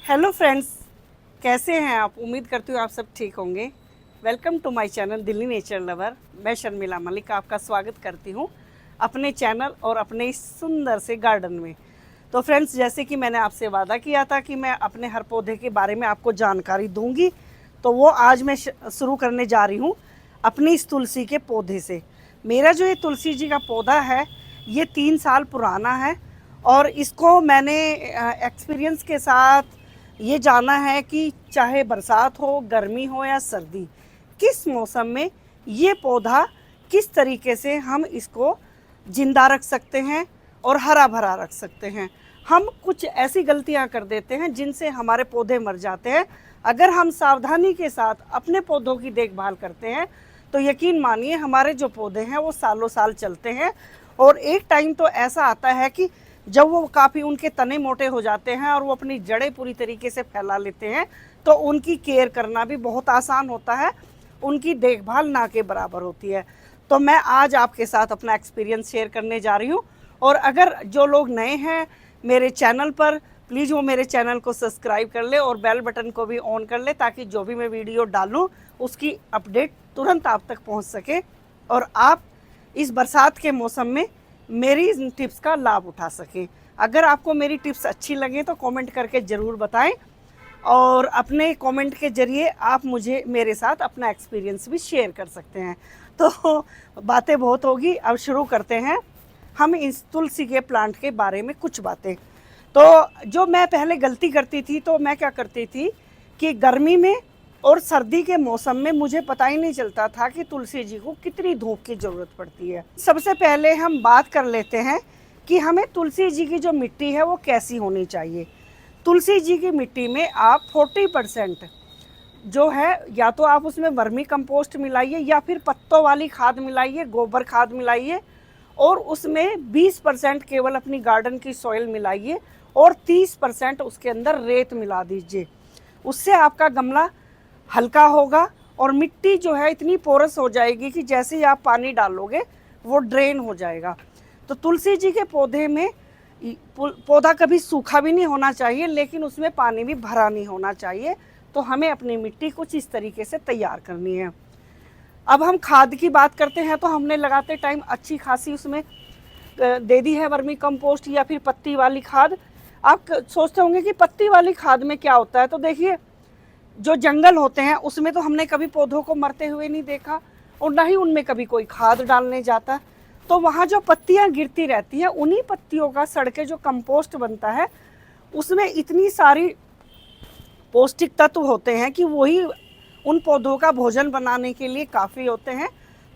Hello friends, कैसे हैं आप? उम्मीद करती हूँ आप सब ठीक होंगे। Welcome to my channel Delhi nature lover. मैं शर्मिला मलिक आपका स्वागत करती हूँ अपने चैनल और अपने इस सुंदर से गार्डन में। तो फ्रेंड्स, जैसे कि मैंने आपसे वादा किया था कि मैं अपने हर पौधे के बारे में आपको जानकारी दूंगी, तो वो आज मैं शुरू करने जा रही हूँ अपनी इस तुलसी के पौधे से। मेरा जो ये तुलसी जी का पौधा है ये 3 साल पुराना है और इसको मैंने एक्सपीरियंस के साथ ये जाना है कि चाहे बरसात हो, गर्मी हो या सर्दी, किस मौसम में ये पौधा किस तरीके से हम इसको जिंदा रख सकते हैं और हरा भरा रख सकते हैं। हम कुछ ऐसी गलतियां कर देते हैं जिनसे हमारे पौधे मर जाते हैं। अगर हम सावधानी के साथ अपने पौधों की देखभाल करते हैं तो यकीन मानिए हमारे जो पौधे हैं वो सालों साल चलते हैं। और एक टाइम तो ऐसा आता है कि जब वो काफ़ी उनके तने मोटे हो जाते हैं और वो अपनी जड़ें पूरी तरीके से फैला लेते हैं तो उनकी केयर करना भी बहुत आसान होता है, उनकी देखभाल ना के बराबर होती है। तो मैं आज आपके साथ अपना एक्सपीरियंस शेयर करने जा रही हूँ। और अगर जो लोग नए हैं मेरे चैनल पर, प्लीज़ वो मेरे चैनल को सब्सक्राइब कर ले और बेल बटन को भी ऑन कर ले ताकि जो भी मैं वीडियो डालूँ उसकी अपडेट तुरंत आप तक पहुँच सके और आप इस बरसात के मौसम में मेरी इन टिप्स का लाभ उठा सकें। अगर आपको मेरी टिप्स अच्छी लगे तो कमेंट करके ज़रूर बताएं और अपने कमेंट के ज़रिए आप मुझे मेरे साथ अपना एक्सपीरियंस भी शेयर कर सकते हैं। तो बातें बहुत होगी, अब शुरू करते हैं हम इस तुलसी के प्लांट के बारे में कुछ बातें। तो जो मैं पहले गलती करती थी तो मैं क्या करती थी कि गर्मी में और सर्दी के मौसम में मुझे पता ही नहीं चलता था कि तुलसी जी को कितनी धूप की ज़रूरत पड़ती है। सबसे पहले हम बात कर लेते हैं कि हमें तुलसी जी की जो मिट्टी है वो कैसी होनी चाहिए। तुलसी जी की मिट्टी में आप 40% जो है या तो आप उसमें वर्मी कंपोस्ट मिलाइए या फिर पत्तों वाली खाद मिलाइए, गोबर खाद मिलाइए और उसमें 20% केवल अपनी गार्डन की सॉइल मिलाइए और 30% उसके अंदर रेत मिला दीजिए। उससे आपका गमला हल्का होगा और मिट्टी जो है इतनी पोरस हो जाएगी कि जैसे ही आप पानी डालोगे वो ड्रेन हो जाएगा। तो तुलसी जी के पौधे में पौधा कभी सूखा भी नहीं होना चाहिए लेकिन उसमें पानी भी भरा नहीं होना चाहिए। तो हमें अपनी मिट्टी कुछ इस तरीके से तैयार करनी है। अब हम खाद की बात करते हैं तो हमने लगाते टाइम अच्छी खासी उसमें दे दी है वर्मी कंपोस्ट या फिर पत्ती वाली खाद। आप सोचते होंगे कि पत्ती वाली खाद में क्या होता है, तो देखिए जो जंगल होते हैं उसमें तो हमने कभी पौधों को मरते हुए नहीं देखा और ना ही उनमें कभी कोई खाद डालने जाता। तो वहाँ जो पत्तियाँ गिरती रहती हैं उन्हीं पत्तियों का सड़ के जो कंपोस्ट बनता है उसमें इतनी सारी पौष्टिक तत्व होते हैं कि वही उन पौधों का भोजन बनाने के लिए काफ़ी होते हैं।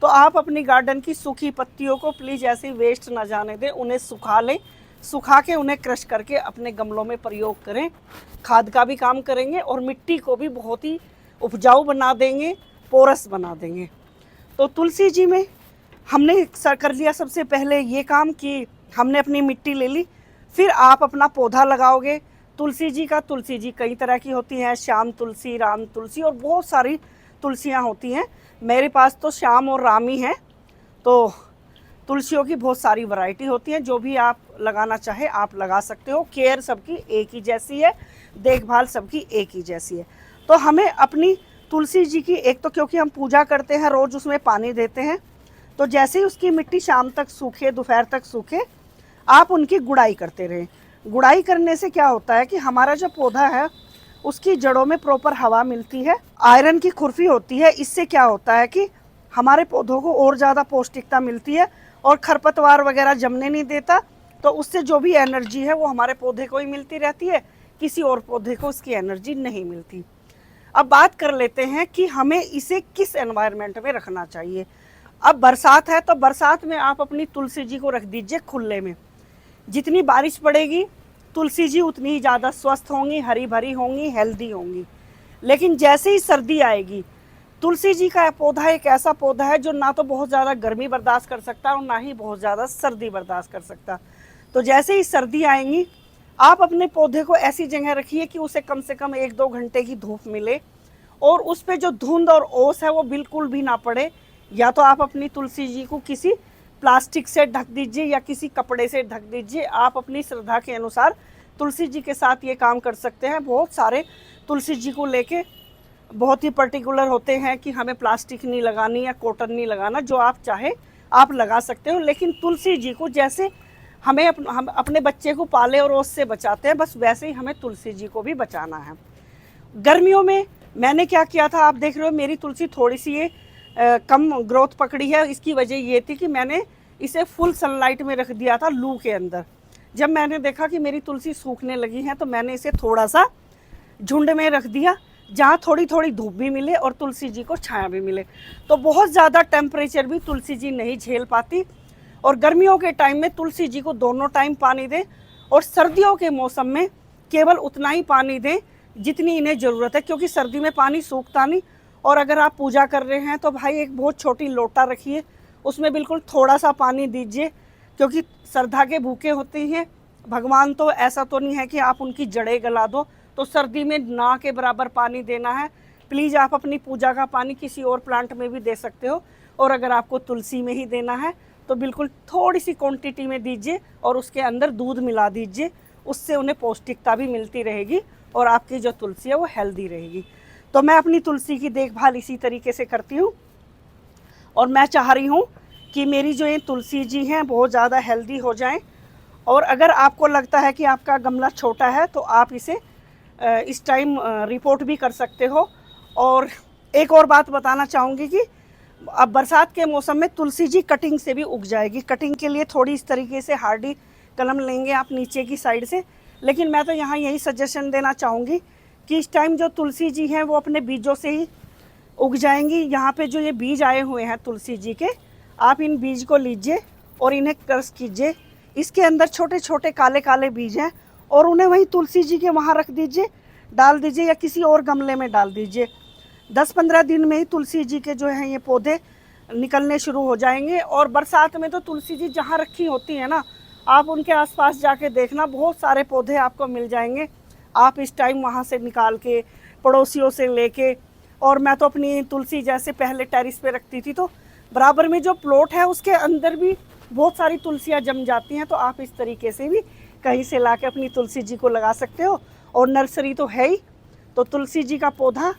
तो आप अपनी गार्डन की सूखी पत्तियों को प्लीज़ ऐसे वेस्ट ना जाने दें, उन्हें सुखा लें, सुखा के उन्हें क्रश करके अपने गमलों में प्रयोग करें। खाद का भी काम करेंगे और मिट्टी को भी बहुत ही उपजाऊ बना देंगे, पोरस बना देंगे। तो तुलसी जी में हमने कर लिया सबसे पहले ये काम कि हमने अपनी मिट्टी ले ली, फिर आप अपना पौधा लगाओगे तुलसी जी का। तुलसी जी कई तरह की होती हैं, श्याम तुलसी, राम तुलसी और बहुत सारी तुलसियाँ होती हैं। मेरे पास तो श्याम और राम ही हैं। तो तुलसियों की बहुत सारी वैरायटी होती है, जो भी आप लगाना चाहे आप लगा सकते हो। केयर सबकी एक ही जैसी है, देखभाल सबकी एक ही जैसी है। तो हमें अपनी तुलसी जी की एक तो क्योंकि हम पूजा करते हैं, रोज़ उसमें पानी देते हैं, तो जैसे ही उसकी मिट्टी शाम तक सूखे, दोपहर तक सूखे, आप उनकी गुड़ाई करते रहें। गुड़ाई करने से क्या होता है कि हमारा जो पौधा है उसकी जड़ों में प्रॉपर हवा मिलती है, आयरन की खुरफी होती है। इससे क्या होता है कि हमारे पौधों को और ज़्यादा पौष्टिकता मिलती है और खरपतवार वगैरह जमने नहीं देता। तो उससे जो भी एनर्जी है वो हमारे पौधे को ही मिलती रहती है, किसी और पौधे को उसकी एनर्जी नहीं मिलती। अब बात कर लेते हैं कि हमें इसे किस एनवायरनमेंट में रखना चाहिए। अब बरसात है तो बरसात में आप अपनी तुलसी जी को रख दीजिए खुले में। जितनी बारिश पड़ेगी तुलसी जी उतनी ही ज़्यादा स्वस्थ होंगी, हरी भरी होंगी, हेल्दी होंगी। लेकिन जैसे ही सर्दी आएगी, तुलसी जी का पौधा एक ऐसा पौधा है जो ना तो बहुत ज़्यादा गर्मी बर्दाश्त कर सकता और ना ही बहुत ज़्यादा सर्दी बर्दाश्त कर सकता। तो जैसे ही सर्दी आएंगी आप अपने पौधे को ऐसी जगह रखिए कि उसे कम से कम 1-2 घंटे की धूप मिले और उस पर जो धुंध और ओस है वो बिल्कुल भी ना पड़े। या तो आप अपनी तुलसी जी को किसी प्लास्टिक से ढक दीजिए या किसी कपड़े से ढक दीजिए, आप अपनी श्रद्धा के अनुसार तुलसी जी के साथ ये काम कर सकते हैं। बहुत सारे तुलसी जी को लेके बहुत ही पर्टिकुलर होते हैं कि हमें प्लास्टिक नहीं लगानी या कॉटन नहीं लगाना, जो आप चाहे आप लगा सकते हो। लेकिन तुलसी जी को जैसे हम अपने बच्चे को पाले और उससे बचाते हैं, बस वैसे ही हमें तुलसी जी को भी बचाना है। गर्मियों में मैंने क्या किया था, आप देख रहे हो मेरी तुलसी थोड़ी सी ये कम ग्रोथ पकड़ी है। इसकी वजह ये थी कि मैंने इसे फुल सनलाइट में रख दिया था, लू के अंदर। जब मैंने देखा कि मेरी तुलसी सूखने लगी है तो मैंने इसे थोड़ा सा झुंड में रख दिया, जहाँ थोड़ी थोड़ी धूप भी मिले और तुलसी जी को छाया भी मिले। तो बहुत ज़्यादा टेम्परेचर भी तुलसी जी नहीं झेल पाती। और गर्मियों के टाइम में तुलसी जी को दोनों टाइम पानी दें, और सर्दियों के मौसम में केवल उतना ही पानी दें जितनी इन्हें ज़रूरत है, क्योंकि सर्दी में पानी सूखता नहीं। और अगर आप पूजा कर रहे हैं तो भाई एक बहुत छोटी लोटा रखिए, उसमें बिल्कुल थोड़ा सा पानी दीजिए, क्योंकि श्रद्धा के भूखे होते हैं भगवान। तो ऐसा तो नहीं है कि आप उनकी जड़ें गला दो, तो सर्दी में ना के बराबर पानी देना है। प्लीज़ आप अपनी पूजा का पानी किसी और प्लांट में भी दे सकते हो, और अगर आपको तुलसी में ही देना है तो बिल्कुल थोड़ी सी क्वांटिटी में दीजिए, और उसके अंदर दूध मिला दीजिए। उससे उन्हें पौष्टिकता भी मिलती रहेगी और आपकी जो तुलसी है वो हेल्दी रहेगी। तो मैं अपनी तुलसी की देखभाल इसी तरीके से करती हूँ, और मैं चाह रही हूँ कि मेरी जो ये तुलसी जी हैं बहुत ज़्यादा हेल्दी हो जाएं। और अगर आपको लगता है कि आपका गमला छोटा है तो आप इसे इस टाइम रिपोर्ट भी कर सकते हो। और एक और बात बताना चाहूँगी कि अब बरसात के मौसम में तुलसी जी कटिंग से भी उग जाएगी। कटिंग के लिए थोड़ी इस तरीके से हार्डी कलम लेंगे आप नीचे की साइड से। लेकिन मैं तो यहाँ यही सजेशन देना चाहूँगी कि इस टाइम जो तुलसी जी हैं वो अपने बीजों से ही उग जाएंगी। यहाँ पे जो ये बीज आए हुए हैं तुलसी जी के, आप इन बीज को लीजिए और इन्हें क्रश कीजिए। इसके अंदर छोटे छोटे काले काले बीज हैं, और उन्हें वहीं तुलसी जी के वहाँ रख दीजिए, डाल दीजिए, या किसी और गमले में डाल दीजिए। 10-15 दिन में ही तुलसी जी के जो हैं ये पौधे निकलने शुरू हो जाएंगे। और बरसात में तो तुलसी जी जहाँ रखी होती है ना, आप उनके आसपास जाके देखना, बहुत सारे पौधे आपको मिल जाएंगे। आप इस टाइम वहाँ से निकाल के, पड़ोसियों से लेके। और मैं तो अपनी तुलसी जैसे पहले टेरिस पे रखती थी, तो बराबर में जो प्लॉट है उसके अंदर भी बहुत सारी तुलसियाँ जम जाती हैं। तो आप इस तरीके से भी कहीं से ला के अपनी तुलसी जी को लगा सकते हो। और नर्सरी तो है ही, तो तुलसी जी का पौधा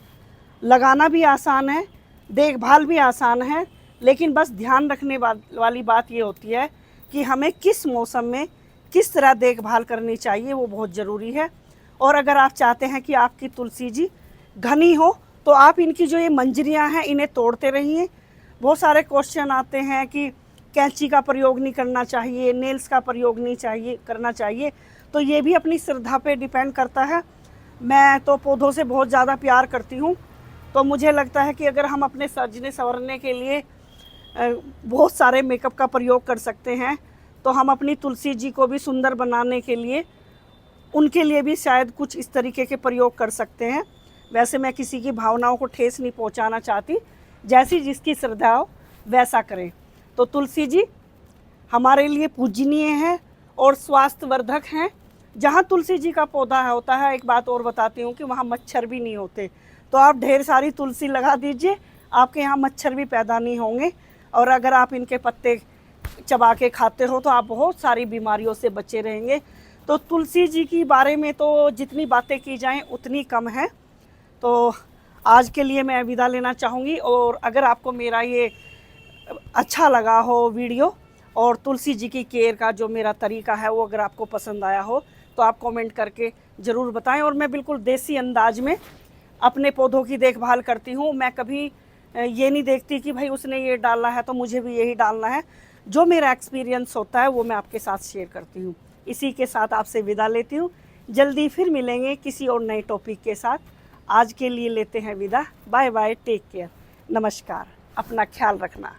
लगाना भी आसान है, देखभाल भी आसान है। लेकिन बस ध्यान रखने वाली बात ये होती है कि हमें किस मौसम में किस तरह देखभाल करनी चाहिए, वो बहुत ज़रूरी है। और अगर आप चाहते हैं कि आपकी तुलसी जी घनी हो तो आप इनकी जो ये मंजरियां हैं इन्हें तोड़ते रहिए। बहुत सारे क्वेश्चन आते हैं कि कैंची का प्रयोग नहीं करना चाहिए, नेल्स का प्रयोग नहीं करना चाहिए। तो ये भी अपनी श्रद्धा पे डिपेंड करता है। मैं तो पौधों से बहुत ज़्यादा प्यार करती हूँ, तो मुझे लगता है कि अगर हम अपने सजने संवरने के लिए बहुत सारे मेकअप का प्रयोग कर सकते हैं, तो हम अपनी तुलसी जी को भी सुंदर बनाने के लिए उनके लिए भी शायद कुछ इस तरीके के प्रयोग कर सकते हैं। वैसे मैं किसी की भावनाओं को ठेस नहीं पहुंचाना चाहती, जैसी जिसकी श्रद्धा हो वैसा करें। तो तुलसी जी हमारे लिए पूजनीय है और स्वास्थ्यवर्धक हैं। जहाँ तुलसी जी का पौधा होता है, एक बात और बताती हूँ कि वहाँ मच्छर भी नहीं होते। तो आप ढेर सारी तुलसी लगा दीजिए, आपके यहाँ मच्छर भी पैदा नहीं होंगे। और अगर आप इनके पत्ते चबा के खाते हो तो आप बहुत सारी बीमारियों से बचे रहेंगे। तो तुलसी जी की बारे में तो जितनी बातें की जाएं उतनी कम है। तो आज के लिए मैं विदा लेना चाहूँगी। और अगर आपको मेरा ये अच्छा लगा हो वीडियो, और तुलसी जी की केयर का जो मेरा तरीका है वो अगर आपको पसंद आया हो, तो आप कमेंट करके ज़रूर बताएं। और मैं बिल्कुल देसी अंदाज में अपने पौधों की देखभाल करती हूँ। मैं कभी ये नहीं देखती कि भाई उसने ये डाला है तो मुझे भी यही डालना है। जो मेरा एक्सपीरियंस होता है वो मैं आपके साथ शेयर करती हूँ। इसी के साथ आपसे विदा लेती हूँ। जल्दी फिर मिलेंगे किसी और नए टॉपिक के साथ। आज के लिए लेते हैं विदा। बाय बाय, टेक केयर, नमस्कार, अपना ख्याल रखना।